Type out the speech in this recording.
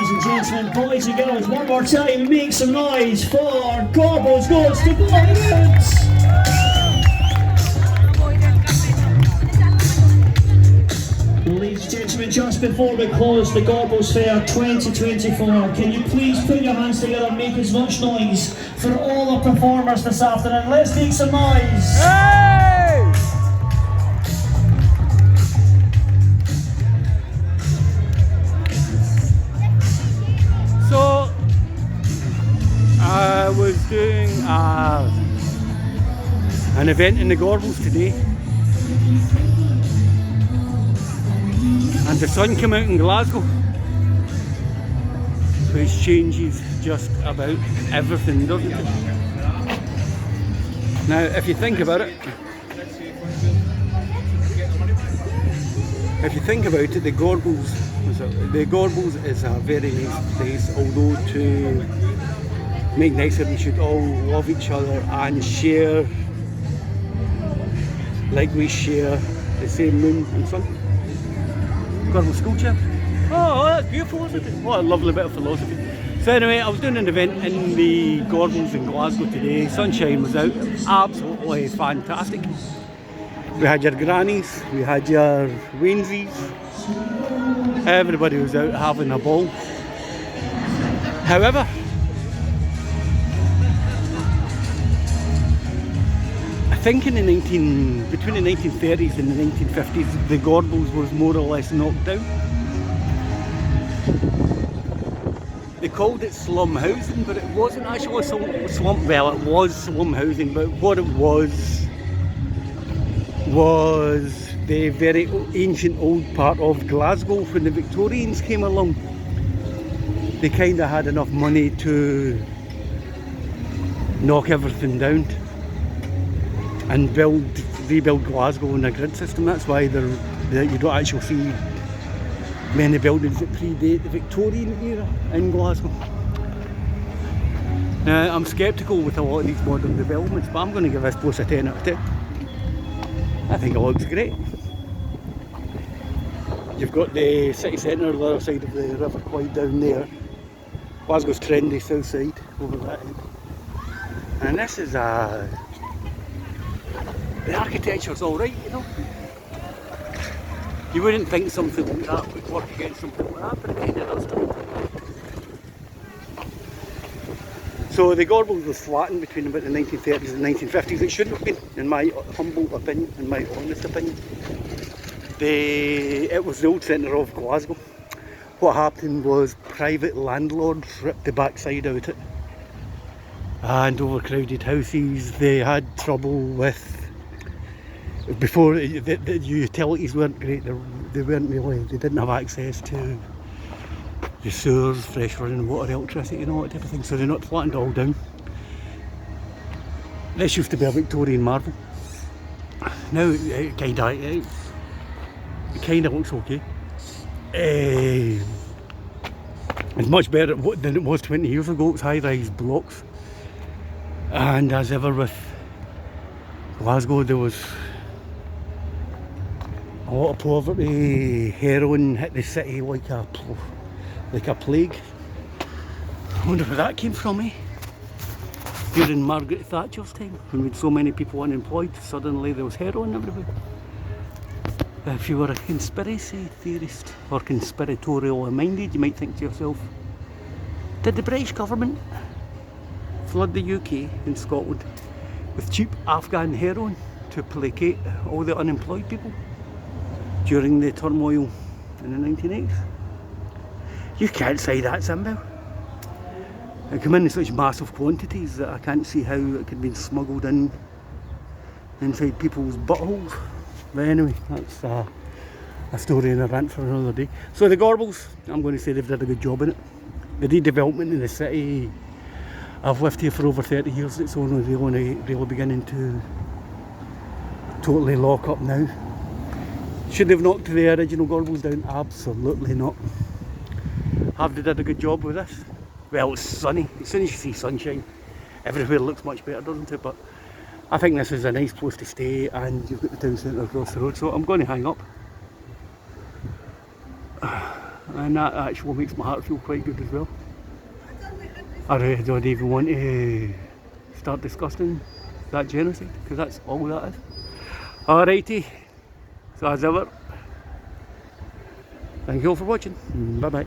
ladies and gentlemen, boys and girls, one more time, make some noise for Gorbals Goes to Bollywood! Ladies and gentlemen, just before we close the Gorbals Fair 2024, can you please put your hands together and make as much noise for all the performers this afternoon? Let's make some noise! Hey! So, I was doing an event in the Gorbals today, and the sun came out in Glasgow, which changes just about everything, doesn't it? Now, if you think about it, the Gorbals is a very nice place, although to make nicer we should all love each other and share, like we share the same moon and sun. Gorbals school chair. Oh, that's beautiful, isn't it? What a lovely bit of philosophy. So anyway, I was doing an event in the Gorbals in Glasgow today. Sunshine was out, absolutely fantastic. We had your grannies, we had your Wainsies, everybody was out having a ball. However, I think between the 1930s and the 1950s, the Gorbals was more or less knocked down. They called it slum housing, but it wasn't actually slum. Well, it was slum housing, but what it was the very ancient old part of Glasgow. When the Victorians came along, they kind of had enough money to knock everything down and rebuild Glasgow in a grid system. That's why you don't actually see many buildings that predate the Victorian era in Glasgow. Now, I'm sceptical with a lot of these modern developments, but I'm going to give this place a 10 out of 10. I think it looks great. You've got the city centre on the other side of the River Clyde down there. Glasgow's trendy south side over that end. And this is the architecture's alright, you know. You wouldn't think something like that would work against something like that, but it kind of does. So the Gorbals was flattened between about the 1930s and 1950s. It shouldn't have been, in my humble opinion, in my honest opinion. It was the old centre of Glasgow. What happened was private landlords ripped the backside out of it, and overcrowded houses. They had trouble with, before the utilities weren't great. They didn't have access to the sewers, fresh running water, electricity and all that type of thing, so they not flattened it all down. This used to be a Victorian marvel. Now it kind of looks okay. It's much better than it was 20 years ago. It's high-rise blocks, and as ever with Glasgow, there was a lot of poverty. Heroin hit the city like a plague. I wonder where that came from, eh? During Margaret Thatcher's time, when we had so many people unemployed, suddenly there was heroin everywhere. If you were a conspiracy theorist or conspiratorial minded, you might think to yourself, did the British government flood the UK and Scotland with cheap Afghan heroin to placate all the unemployed people during the turmoil in the 1980s? You can't say that, Simba. It came in such massive quantities that I can't see how it could have been smuggled inside people's buttholes. But anyway, that's a story and a rant for another day. So the Gorbals, I'm going to say they've done a good job in it. The redevelopment in the city, I've lived here for over 30 years. It's only really beginning to totally lock up now. Should they have knocked the original Gorbals down? Absolutely not. Have they done a good job with this? Well, it's sunny. As soon as you see sunshine, everywhere looks much better, doesn't it? But I think this is a nice place to stay, and you've got the town centre across the road, so I'm going to hang up. and that actually makes my heart feel quite good as well. I really don't even want to start discussing that genocide, because that's all that is. Alrighty, so as ever, thank you all for watching. Bye bye.